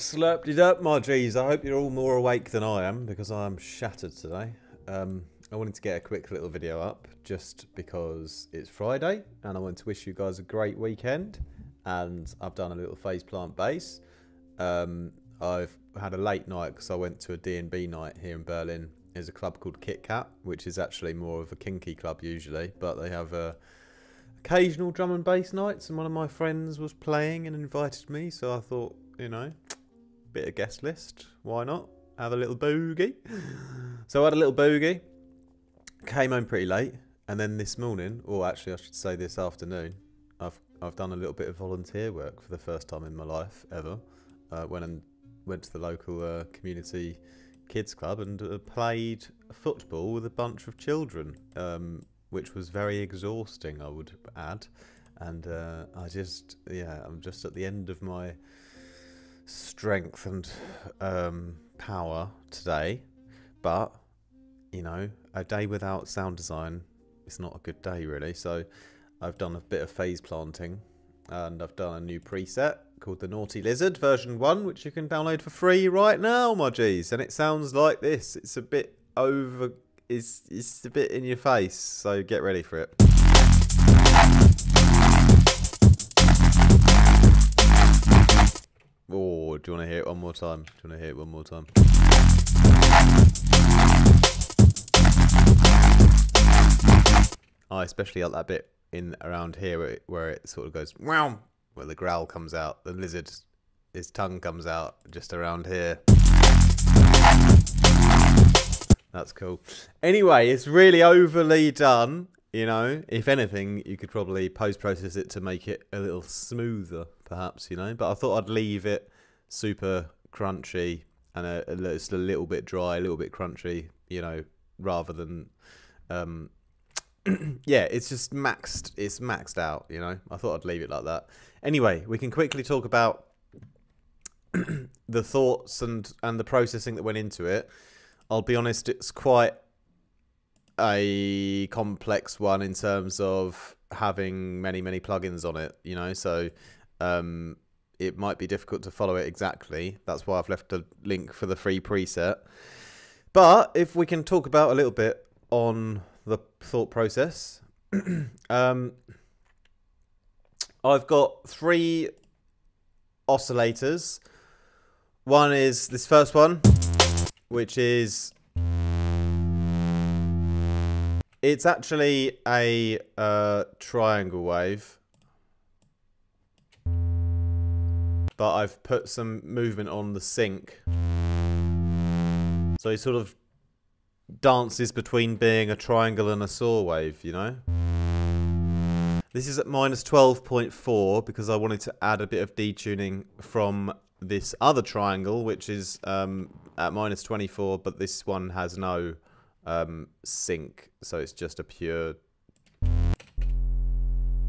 Slurped up, my G's. I hope you're all more awake than I am, because I am shattered today. I wanted to get a quick little video up just because it's Friday and I want to wish you guys a great weekend. And I've done a little phase plant base. I've had a late night because I went to a D&B night here in Berlin. There's a club called Kit Kat, which is actually more of a kinky club usually, but they have occasional drum and bass nights, and one of my friends was playing and invited me, so I thought, you know, bit of guest list, why not? Have a little boogie. So I had a little boogie, came home pretty late, and then this morning, or actually I should say this afternoon, I've done a little bit of volunteer work for the first time in my life ever. Went to the local community kids club and played football with a bunch of children, which was very exhausting, I would add. And I'm just at the end of my strength and power today. But, you know, a day without sound design is not a good day really. So I've done a bit of phase planting, and I've done a new preset called the Naughty Lizard version 1, which you can download for free right now, my G's. And it sounds like this. It's a bit over, it's a bit in your face, so get ready for it. Oh, do you want to hear it one more time? Do you want to hear it one more time? I especially like that bit in around here where it sort of goes wow, where the growl comes out, the lizard, his tongue comes out just around here. That's cool. Anyway, it's really overly done, you know. If anything, you could probably post-process it to make it a little smoother, perhaps, you know. But I thought I'd leave it super crunchy and just a little bit dry, a little bit crunchy, you know, rather than... yeah, it's just maxed. It's maxed out, you know. I thought I'd leave it like that. Anyway, we can quickly talk about the thoughts and the processing that went into it. I'll be honest, it's quite a complex one in terms of having many plugins on it, you know. So it might be difficult to follow it exactly. That's why I've left a link for the free preset. But if we can talk about a little bit on the thought process. I've got 3 oscillators. One is this first one, which is, it's actually a triangle wave, but I've put some movement on the sync, so he sort of dances between being a triangle and a saw wave, you know. This is at -12.4 because I wanted to add a bit of detuning from this other triangle, which is at -24, but this one has no sync, so it's just a pure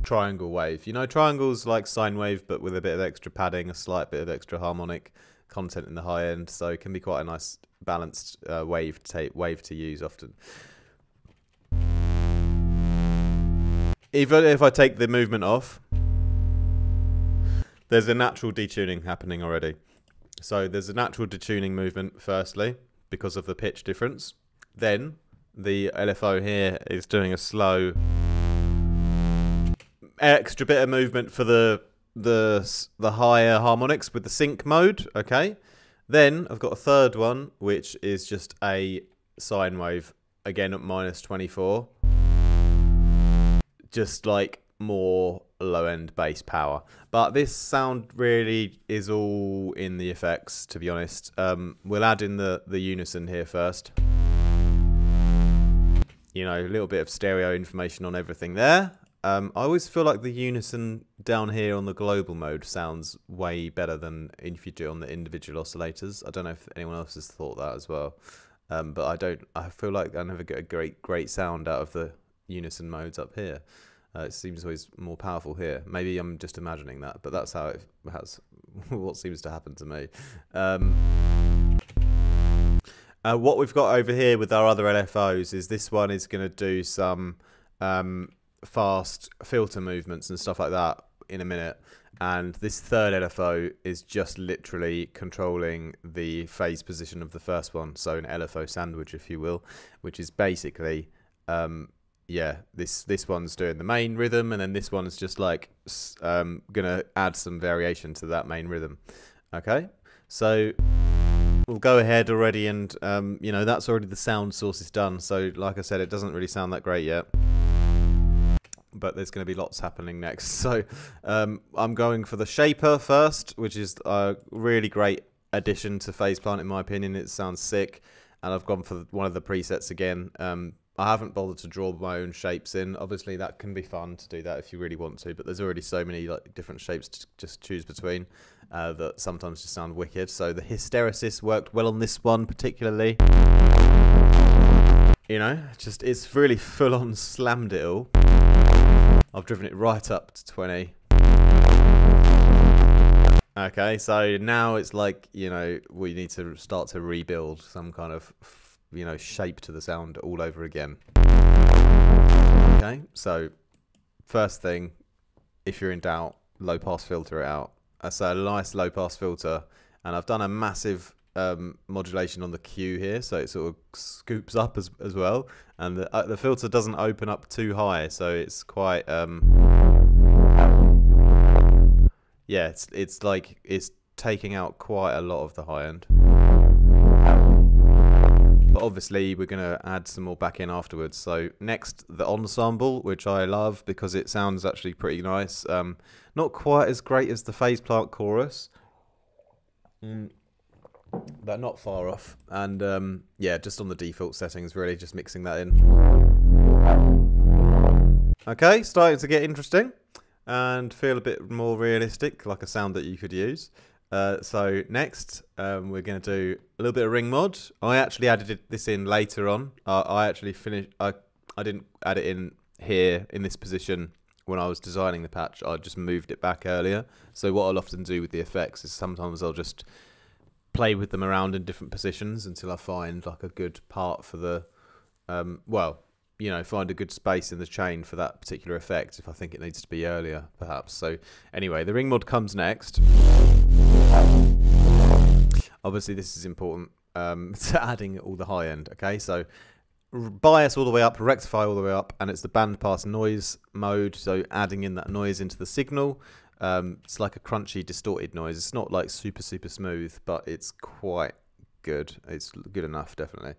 triangle wave. You know, triangles like sine wave, but with a bit of extra padding, a slight bit of extra harmonic content in the high end, so it can be quite a nice balanced wave to use often. Even if I take the movement off, there's a natural detuning happening already. So there's a natural detuning movement firstly because of the pitch difference. Then the LFO here is doing a slow extra bit of movement for the higher harmonics with the sync mode, okay? Then I've got a third one, which is just a sine wave, again at -24. Just like more low-end bass power. But this sound really is all in the effects, to be honest. We'll add in the unison here first. You know, a little bit of stereo information on everything there. I always feel like the unison down here on the global mode sounds way better than if you do it on the individual oscillators. I don't know if anyone else has thought that as well. But I feel like I never get a great sound out of the unison modes up here. It seems always more powerful here. Maybe I'm just imagining that, but that's what seems to happen to me. What we've got over here with our other LFOs is this one is going to do some fast filter movements and stuff like that in a minute. And this third LFO is just literally controlling the phase position of the first one. So an LFO sandwich, if you will, which is basically, yeah, this one's doing the main rhythm, and then this one's just like gonna add some variation to that main rhythm. Okay, so we'll go ahead already, and you know, that's already the sound source is done. So like I said, it doesn't really sound that great yet, but there's going to be lots happening next. So I'm going for the shaper first, which is a really great addition to Phase Plant in my opinion. It sounds sick, and I've gone for one of the presets again. I haven't bothered to draw my own shapes in. Obviously that can be fun to do that if you really want to, but there's already so many like different shapes to just choose between that sometimes just sound wicked. So the hysteresis worked well on this one particularly. You know, just it's really full on slammed it all. I've driven it right up to 20. Okay, so now it's like, you know, we need to start to rebuild some kind of, you know, shape to the sound all over again. Okay, so first thing, if you're in doubt, low pass filter it out. So a nice low pass filter, and I've done a massive modulation on the Q here, so it sort of scoops up as well, and the filter doesn't open up too high, so it's quite yeah, it's like it's taking out quite a lot of the high end. But obviously we're going to add some more back in afterwards. So next, the ensemble, which I love because it sounds actually pretty nice. Not quite as great as the Phase Plant chorus, but not far off. And yeah, just on the default settings, really, just mixing that in. Okay, starting to get interesting and feel a bit more realistic, like a sound that you could use. So next, we're going to do a little bit of ring mod. I actually added this in later on. I actually finished. I didn't add it in here in this position when I was designing the patch. I just moved it back earlier. So what I'll often do with the effects is sometimes I'll just play with them around in different positions until I find like a good part for the well, you know, find a good space in the chain for that particular effect if I think it needs to be earlier, perhaps. So anyway, the ring mod comes next. Obviously, this is important to adding all the high end. Okay, so bias all the way up, rectify all the way up, and it's the band pass noise mode. So adding in that noise into the signal. It's like a crunchy, distorted noise. It's not like super smooth, but it's quite good. It's good enough, definitely.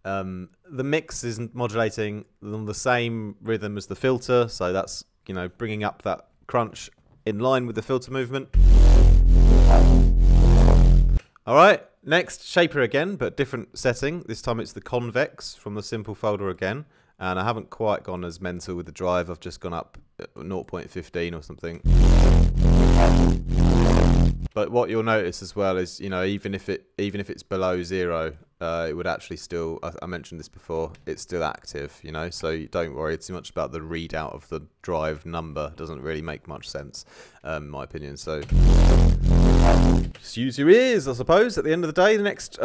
The mix is modulating on the same rhythm as the filter, so that's, you know, bringing up that crunch in line with the filter movement. Alright, next, shaper again, but different setting. This time it's the convex from the simple folder again, and I haven't quite gone as mental with the drive. I've just gone up 0.15 or something. But what you'll notice as well is, you know, even if it's below 0, it would actually still, I mentioned this before, it's still active, you know, so don't worry too much about the readout of the drive number. It doesn't really make much sense, in my opinion. So just use your ears, I suppose, at the end of the day. The next,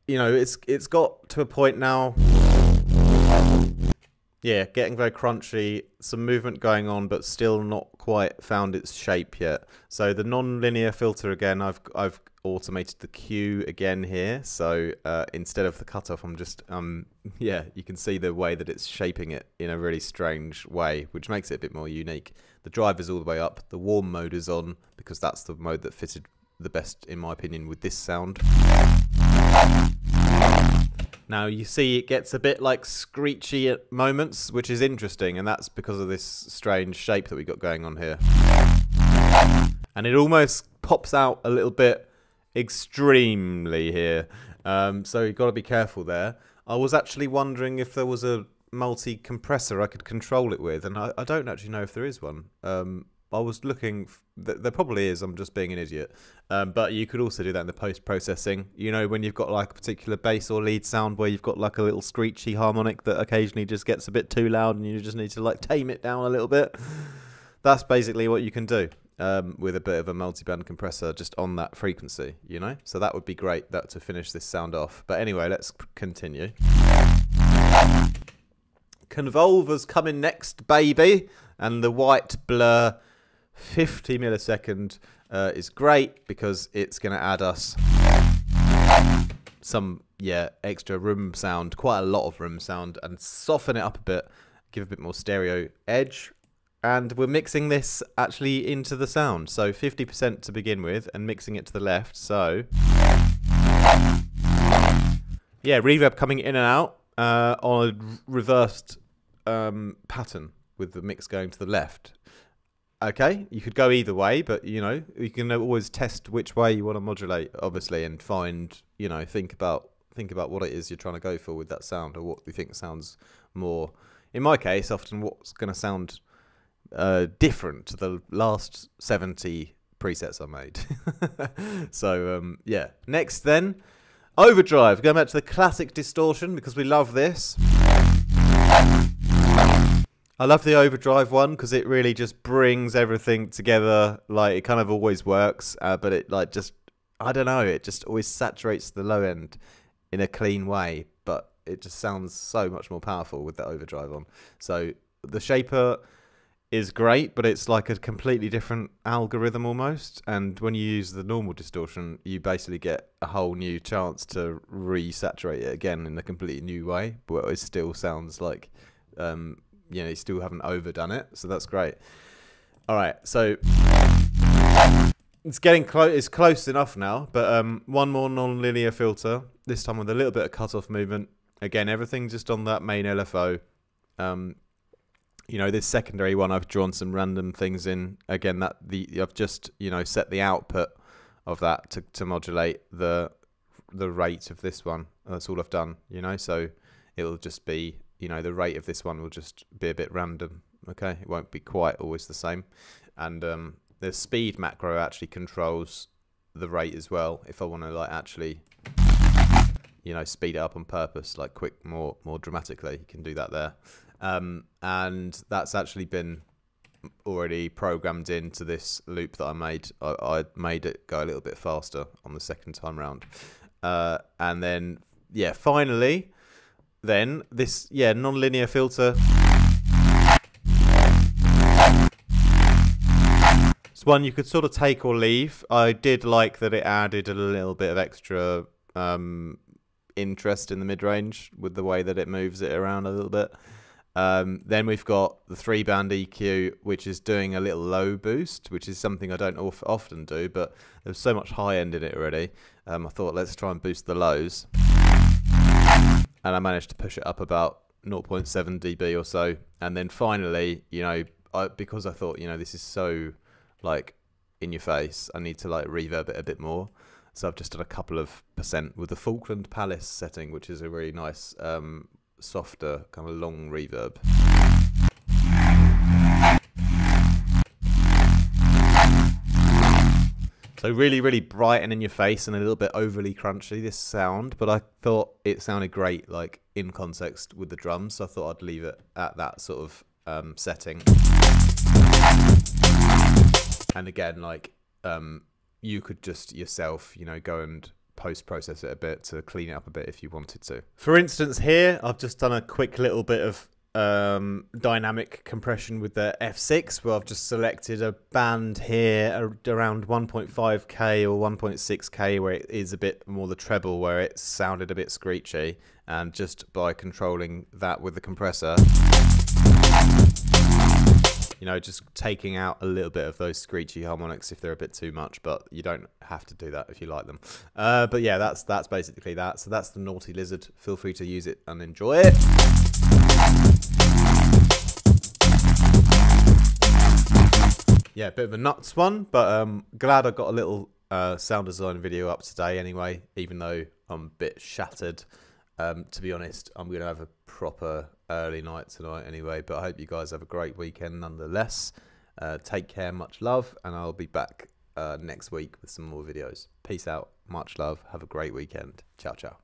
you know, it's got to a point now, yeah, getting very crunchy, some movement going on, but still not quite found its shape yet. So the non-linear filter again, I've automated the Q again here. So instead of the cutoff, I'm just yeah, you can see the way that it's shaping it in a really strange way, which makes it a bit more unique. The drive is all the way up. The warm mode is on because that's the mode that fitted the best, in my opinion, with this sound. Now you see it gets a bit like screechy at moments, which is interesting, and that's because of this strange shape that we got going on here. And it almost pops out a little bit extremely here, so you've got to be careful there. I was actually wondering if there was a multi-compressor I could control it with, and I don't actually know if there is one. I was looking, there probably is, I'm just being an idiot. But you could also do that in the post-processing. You know, when you've got like a particular bass or lead sound where you've got like a little screechy harmonic that occasionally just gets a bit too loud and you just need to like tame it down a little bit. That's basically what you can do with a bit of a multi-band compressor just on that frequency, you know? So that would be great to finish this sound off. But anyway, let's continue. Convolver's coming next, baby. And the white blur 50 millisecond is great because it's going to add us some extra room sound, quite a lot of room sound, and soften it up a bit, give a bit more stereo edge. And we're mixing this actually into the sound, so 50% to begin with and mixing it to the left. So yeah, reverb coming in and out on a reversed pattern with the mix going to the left. Okay, you could go either way, but you know, you can always test which way you want to modulate, obviously, and find, you know, think about what it is you're trying to go for with that sound, or what you think sounds more, in my case, often what's going to sound different to the last 70 presets I made. So yeah, next then, overdrive. Going back to the classic distortion because we love this. I love the overdrive one because it really just brings everything together. Like, it kind of always works, but it like just, I don't know, it just always saturates the low end in a clean way, but it just sounds so much more powerful with the overdrive on. So the shaper is great, but it's like a completely different algorithm almost, and when you use the normal distortion, you basically get a whole new chance to resaturate it again in a completely new way, but it still sounds like you know, you still haven't overdone it, so that's great. All right, so it's getting close. It's close enough now, but one more non-linear filter, this time with a little bit of cut-off movement. Again, everything just on that main LFO. You know, this secondary one, I've drawn some random things in. Again, I've just, you know, set the output of that to modulate the rate of this one. That's all I've done, you know, so it'll just be, you know, the rate of this one will just be a bit random, okay? It won't be quite always the same. And the speed macro actually controls the rate as well. If I want to, like, actually, you know, speed it up on purpose, like quick, more dramatically, you can do that there. And that's actually been already programmed into this loop that I made. I made it go a little bit faster on the second time round. And then, yeah, finally, then this, yeah, non-linear filter. It's one you could sort of take or leave. I did like that it added a little bit of extra interest in the mid-range with the way that it moves it around a little bit. Then we've got the 3-band EQ, which is doing a little low boost, which is something I don't often do, but there's so much high end in it already. I thought, let's try and boost the lows. And I managed to push it up about 0.7 dB or so. And then finally, you know, because I thought, you know, this is so, like, in your face, I need to, like, reverb it a bit more. So I've just done a couple of % with the Falkland Palace setting, which is a really nice, softer, kind of long reverb. So really, really bright and in your face and a little bit overly crunchy, this sound, but I thought it sounded great, like, in context with the drums, so I thought I'd leave it at that sort of setting. And again, like, you could just yourself, you know, go and post-process it a bit to clean it up a bit if you wanted to. For instance, here, I've just done a quick little bit of dynamic compression with the F6, where I've just selected a band here around 1.5K or 1.6K, where it is a bit more the treble, where it sounded a bit screechy, and just by controlling that with the compressor, you know, just taking out a little bit of those screechy harmonics if they're a bit too much, but you don't have to do that if you like them. But yeah, that's basically that. So that's the Naughty Lizard. Feel free to use it and enjoy it. Yeah, a bit of a nuts one, but glad I got a little sound design video up today anyway, even though I'm a bit shattered. To be honest, I'm going to have a proper early night tonight anyway, but I hope you guys have a great weekend nonetheless. Take care, much love, and I'll be back next week with some more videos. Peace out, much love, have a great weekend. Ciao, ciao.